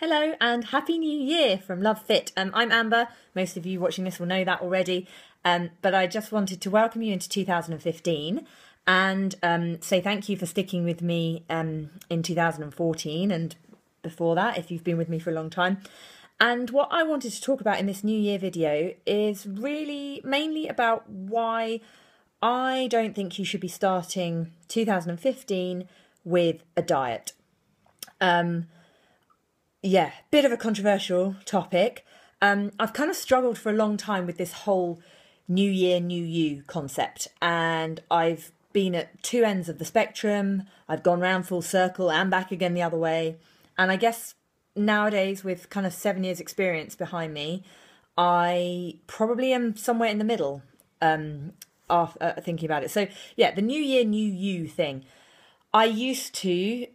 Hello and Happy New Year from Lovefit. I'm Amber. Most of you watching this will know that already. But I just wanted to welcome you into 2015 and say thank you for sticking with me in 2014 and before that, if you've been with me for a long time. And what I wanted to talk about in this New Year video is really mainly about why I don't think you should be starting 2015 with a diet. Yeah, bit of a controversial topic. I've kind of struggled for a long time with this whole New Year, New You concept. And I've been at two ends of the spectrum. I've gone round full circle and back again the other way. And I guess nowadays, with kind of 7 years experience behind me, I probably am somewhere in the middle after thinking about it. So yeah, the New Year, New You thing. I used to,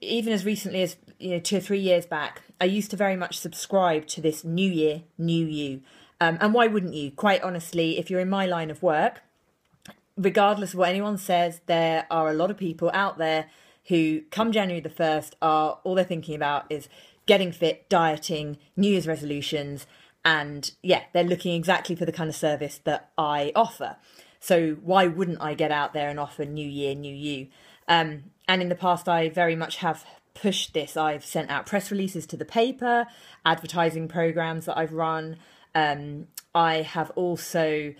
even as recently as 2 or 3 years back, I used to very much subscribe to this New Year, New You. And why wouldn't you? Quite honestly, if you're in my line of work, regardless of what anyone says, there are a lot of people out there who come January the 1st all they're thinking about is getting fit, dieting, New Year's resolutions. And yeah, they're looking exactly for the kind of service that I offer. So why wouldn't I get out there and offer New Year, New You? And in the past, I very much have pushed this. I've sent out press releases to the paper, advertising programs that I've run. I have also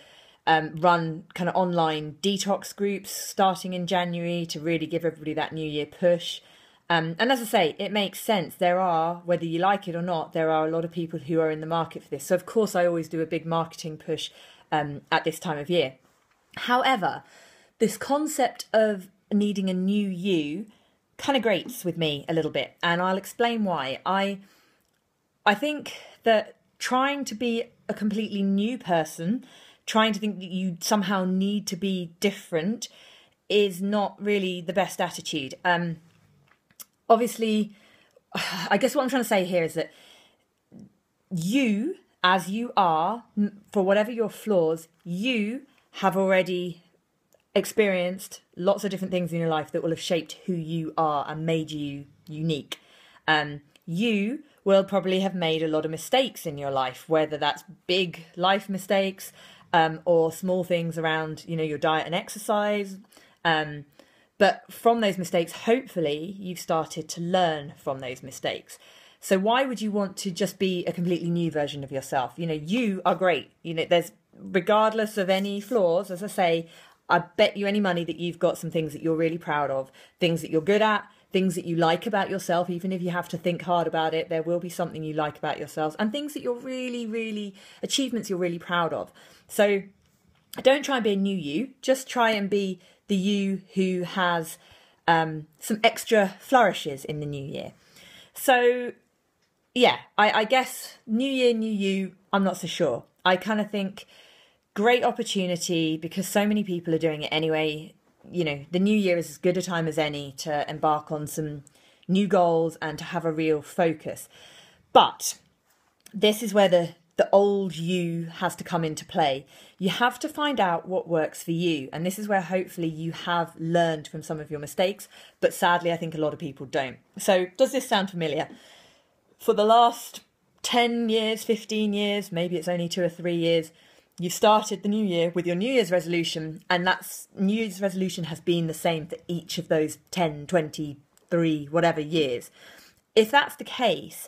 run kind of online detox groups starting in January to really give everybody that New Year push. And as I say, it makes sense. There are, whether you like it or not, there are a lot of people who are in the market for this. So of course, I always do a big marketing push at this time of year. However, this concept of needing a new you kind of grates with me a little bit, and I'll explain why. I think that trying to be a completely new person, trying to think that you somehow need to be different, is not really the best attitude. Obviously, I guess what I'm trying to say here is that you, as you are, for whatever your flaws, you have already experienced lots of different things in your life that will have shaped who you are and made you unique. You will probably have made a lot of mistakes in your life, whether that's big life mistakes or small things around, your diet and exercise. But from those mistakes, hopefully you've started to learn from those mistakes. So why would you want to just be a completely new version of yourself? You are great. There's, regardless of any flaws, as I say, I bet you any money that you've got some things that you're really proud of, things that you're good at, things that you like about yourself. Even if you have to think hard about it, there will be something you like about yourselves, and things that you're really, achievements you're really proud of. So don't try and be a new you, just try and be the you who has some extra flourishes in the new year. So yeah, I guess New Year, New You, I'm not so sure. I kind of think great opportunity because so many people are doing it anyway. The new year is as good a time as any to embark on some new goals and to have a real focus. But this is where the old you has to come into play. You have to find out what works for you. And this is where hopefully you have learned from some of your mistakes. But sadly, I think a lot of people don't. So does this sound familiar? For the last 10 years, 15 years, maybe it's only 2 or 3 years, you've started the new year with your New Year's resolution, and that New Year's resolution has been the same for each of those 10, 23, whatever years. If that's the case,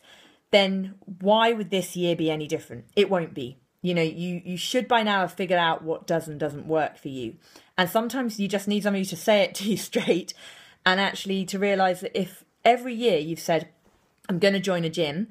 then why would this year be any different? It won't be. You should by now have figured out what does and doesn't work for you. And sometimes you just need somebody to say it to you straight, and actually to realise that if every year you've said, I'm going to join a gym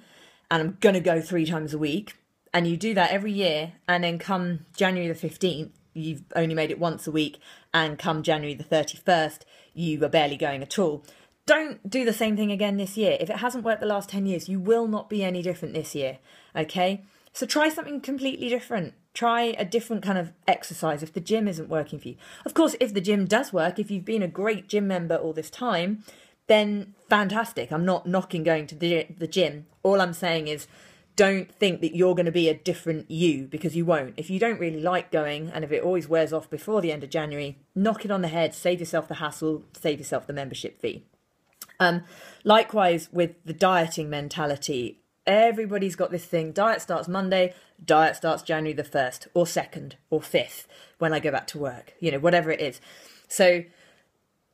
and I'm going to go 3 times a week, and you do that every year, and then come January the 15th, you've only made it once a week, and come January the 31st, you are barely going at all. Don't do the same thing again this year. If it hasn't worked the last 10 years, you will not be any different this year, okay? So try something completely different. Try a different kind of exercise if the gym isn't working for you. Of course, if the gym does work, if you've been a great gym member all this time, then fantastic. I'm not knocking going to the gym. All I'm saying is, don't think that you're going to be a different you, because you won't. If you don't really like going, and if it always wears off before the end of January, knock it on the head, save yourself the hassle, save yourself the membership fee. Likewise with the dieting mentality, Everybody's got this thing. Diet starts Monday. Diet starts January the 1st or 2nd or 5th when I go back to work, whatever it is. So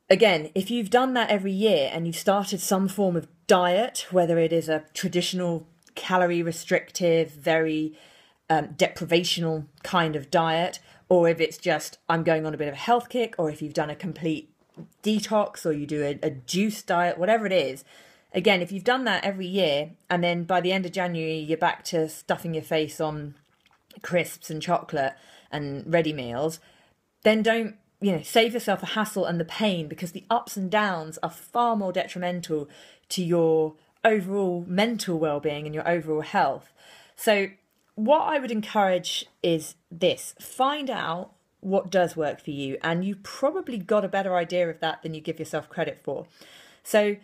again, if you've done that every year and you've started some form of diet, whether it is a traditional calorie restrictive, very deprivational kind of diet, or if it's just I'm going on a bit of a health kick, or if you've done a complete detox or you do a juice diet, whatever it is, again, if you've done that every year and then by the end of January you're back to stuffing your face on crisps and chocolate and ready meals, then don't save yourself the hassle and the pain, because the ups and downs are far more detrimental to your overall mental well-being and your overall health. So what I would encourage is this: find out what does work for you, and you probably got a better idea of that than you give yourself credit for. So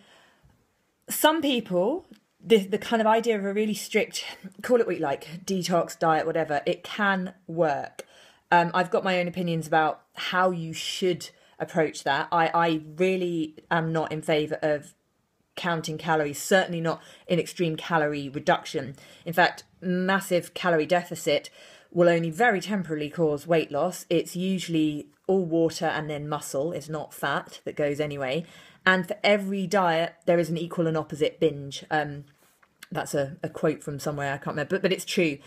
some people, the kind of idea of a really strict, call it what you like, detox diet, whatever, it can work. I've got my own opinions about how you should approach that. I really am not in favour of counting calories, certainly not in extreme calorie reduction. In fact, massive calorie deficit will only very temporarily cause weight loss. It's usually all water and then muscle. It's not fat that goes anyway. And for every diet, there is an equal and opposite binge. That's a quote from somewhere, I can't remember, but it's true.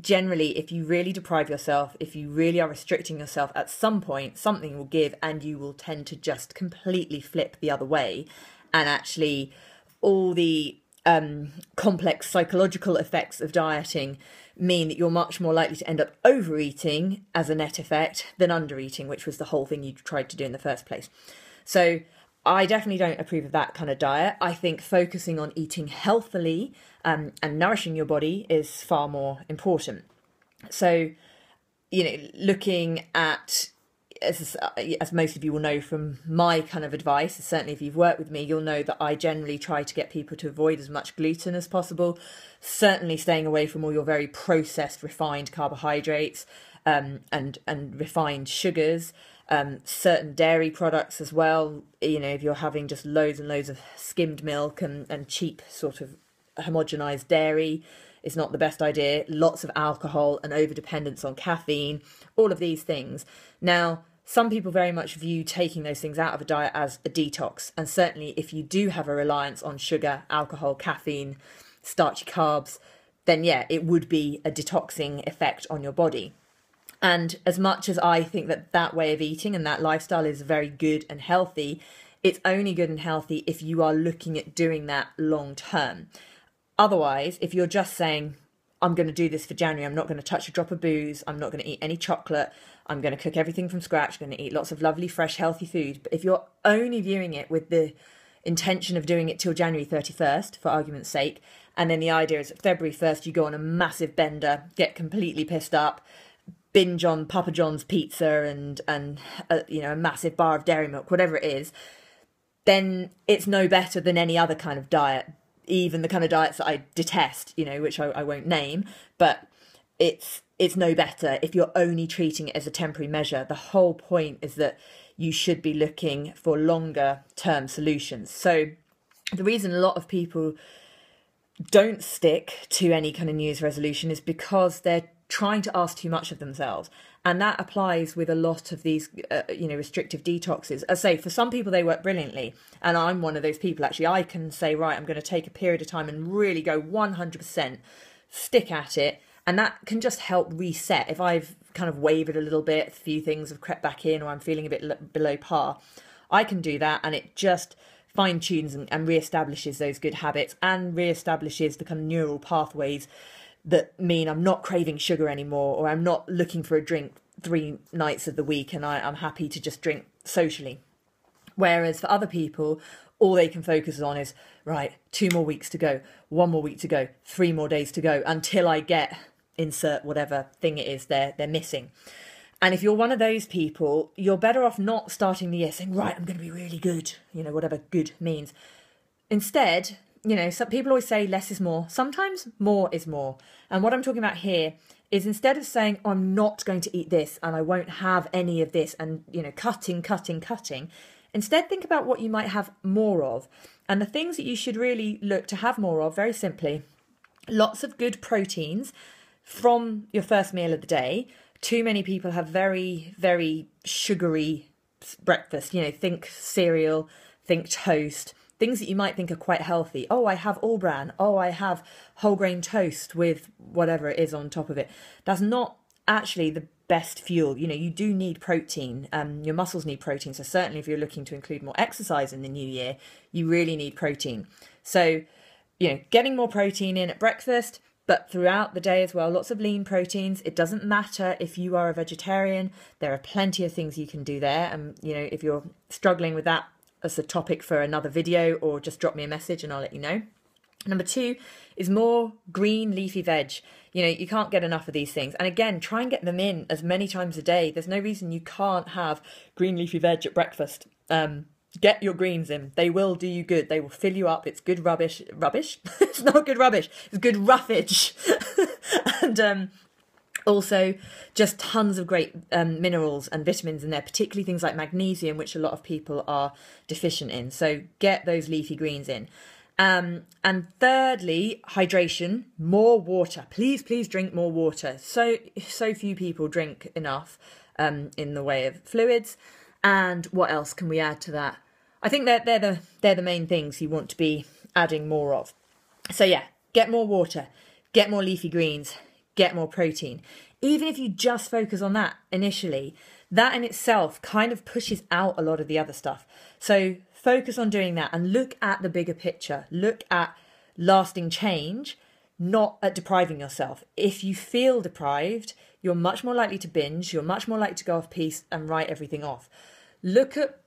Generally, if you really deprive yourself, if you really are restricting yourself, at some point, something will give and you will tend to just completely flip the other way. And actually, all the complex psychological effects of dieting mean that you're much more likely to end up overeating as a net effect than undereating, which was the whole thing you tried to do in the first place. So I definitely don't approve of that kind of diet. I think focusing on eating healthily and nourishing your body is far more important. So, looking at, as most of you will know from my kind of advice, certainly if you've worked with me, you'll know that I generally try to get people to avoid as much gluten as possible, certainly staying away from all your very processed, refined carbohydrates and refined sugars. Certain dairy products as well, if you're having just loads and loads of skimmed milk and cheap sort of homogenized dairy, is not the best idea. Lots of alcohol and over-dependence on caffeine, all of these things. Now, some people very much view taking those things out of a diet as a detox. And certainly if you do have a reliance on sugar, alcohol, caffeine, starchy carbs, then yeah, it would be a detoxing effect on your body. And as much as I think that way of eating and that lifestyle is very good and healthy, it's only good and healthy if you are looking at doing that long term. Otherwise, if you're just saying, I'm going to do this for January, I'm not going to touch a drop of booze, I'm not going to eat any chocolate, I'm going to cook everything from scratch, I'm going to eat lots of lovely, fresh, healthy food. But if you're only viewing it with the intention of doing it till January 31st, for argument's sake, and then the idea is that February 1st you go on a massive bender, get completely pissed up, binge on Papa John's pizza and a massive bar of dairy milk, whatever it is, then it's no better than any other kind of diet, even the kind of diets that I detest, which I won't name, but it's no better if you're only treating it as a temporary measure. The whole point is that you should be looking for longer term solutions. So the reason a lot of people don't stick to any kind of New Year's resolution is because they're trying to ask too much of themselves. And that applies with a lot of these, restrictive detoxes. As I say, for some people, they work brilliantly. And I'm one of those people, actually. I can say, right, I'm going to take a period of time and really go 100%, stick at it. And that can just help reset. If I've kind of wavered a little bit, a few things have crept back in, or I'm feeling a bit below par, I can do that. And it just fine-tunes and re-establishes those good habits and re-establishes the kind of neural pathways that mean I'm not craving sugar anymore, or I'm not looking for a drink 3 nights of the week and I'm happy to just drink socially. Whereas for other people, all they can focus on is, right, 2 more weeks to go, 1 more week to go, 3 more days to go, until I get, insert whatever thing it is they're missing. And if you're one of those people, you're better off not starting the year saying, right, I'm going to be really good, whatever good means. Instead, some people always say less is more. Sometimes more is more. And what I'm talking about here is, instead of saying, I'm not going to eat this and I won't have any of this and, cutting, instead think about what you might have more of. And the things that you should really look to have more of, very simply, lots of good proteins from your first meal of the day. Too many people have very, very sugary breakfast. You know, think cereal, think toast, things that you might think are quite healthy. Oh, I have all bran. Oh, I have whole grain toast with whatever it is on top of it. That's not actually the best fuel. You know, you do need protein. Your muscles need protein. So certainly if you're looking to include more exercise in the new year, you really need protein. So, you know, getting more protein in at breakfast, but throughout the day as well, lots of lean proteins. It doesn't matter if you are a vegetarian. There are plenty of things you can do there. And, you know, if you're struggling with that as a topic for another video, or just drop me a message and I'll let you know. Number 2 is more green leafy veg. You know, you can't get enough of these things. And again, try and get them in as many times a day. There's no reason you can't have green leafy veg at breakfast. Get your greens in. They will do you good. They will fill you up. It's good rubbish. Rubbish? It's not good rubbish. It's good roughage. And also just tons of great minerals and vitamins in there, particularly things like magnesium, which a lot of people are deficient in. So get those leafy greens in. And thirdly, hydration, more water. Please, please drink more water. So few people drink enough in the way of fluids. And what else can we add to that? I think they're the main things you want to be adding more of. So yeah, get more water, get more leafy greens, get more protein. Even if you just focus on that initially, that in itself kind of pushes out a lot of the other stuff. So focus on doing that and look at the bigger picture. Look at lasting change, not at depriving yourself. If you feel deprived, you're much more likely to binge. You're much more likely to go off piece and write everything off. Look at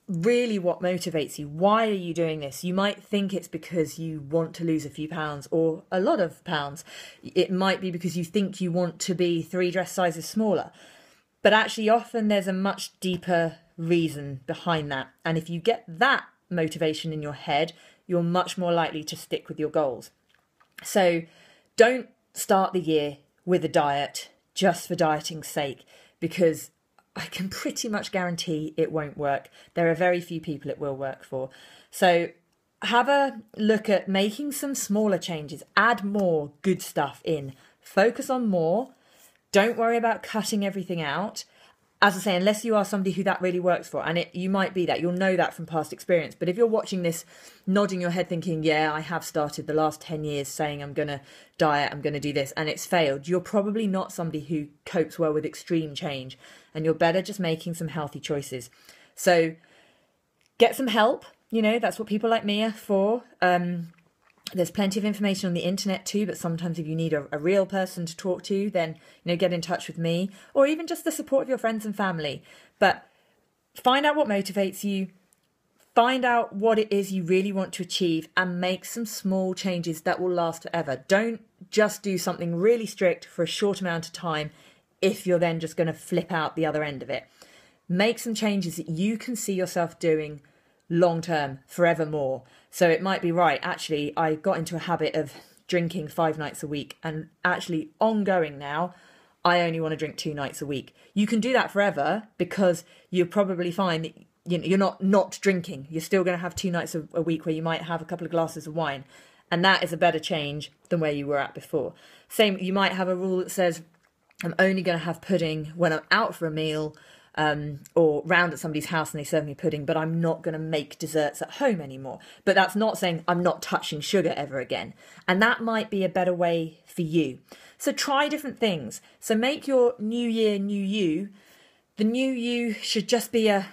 really what motivates you. Why are you doing this? You might think it's because you want to lose a few pounds or a lot of pounds. It might be because you think you want to be 3 dress sizes smaller. But actually, often there's a much deeper reason behind that. And if you get that motivation in your head, you're much more likely to stick with your goals. So don't start the year with a diet just for dieting's sake, because I can pretty much guarantee it won't work. There are very few people it will work for. So have a look at making some smaller changes. Add more good stuff in. Focus on more. Don't worry about cutting everything out. As I say, unless you are somebody who that really works for, and you might be that, you'll know that from past experience. But if you're watching this, nodding your head thinking, yeah, I have started the last 10 years saying I'm going to diet, I'm going to do this, and it's failed, you're probably not somebody who copes well with extreme change, and you're better just making some healthy choices. So get some help. You know, that's what people like me are for. There's plenty of information on the internet too, but sometimes if you need a real person to talk to, then, you know, get in touch with me, or even just the support of your friends and family. But find out what motivates you, find out what it is you really want to achieve, and make some small changes that will last forever. Don't just do something really strict for a short amount of time if you're then just going to flip out the other end of it. Make some changes that you can see yourself doing long term, forevermore. So it might be, right, actually I got into a habit of drinking 5 nights a week, and actually ongoing now I only want to drink 2 nights a week. You can do that forever, because you'll probably find that, you know, you're not drinking. You're still going to have 2 nights a week where you might have a couple of glasses of wine, and that is a better change than where you were at before. Same, you might have a rule that says I'm only going to have pudding when I'm out for a meal, or round at somebody's house and they serve me pudding, but I'm not going to make desserts at home anymore. But that's not saying I'm not touching sugar ever again. And that might be a better way for you. So try different things. So make your new year, new you. The new you should just be a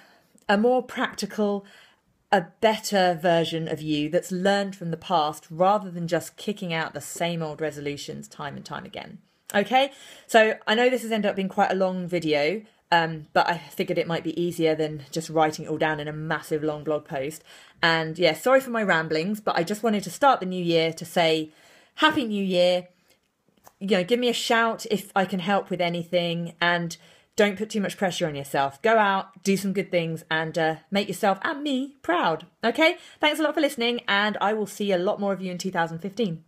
more practical, a better version of you that's learned from the past, rather than just kicking out the same old resolutions time and time again. Okay, so I know this has ended up being quite a long video, but I figured it might be easier than just writing it all down in a massive long blog post. And yeah, sorry for my ramblings, but I just wanted to start the new year to say Happy New Year. You know, give me a shout if I can help with anything, and don't put too much pressure on yourself. Go out, do some good things, and make yourself and me proud. Okay, thanks a lot for listening, and I will see a lot more of you in 2015.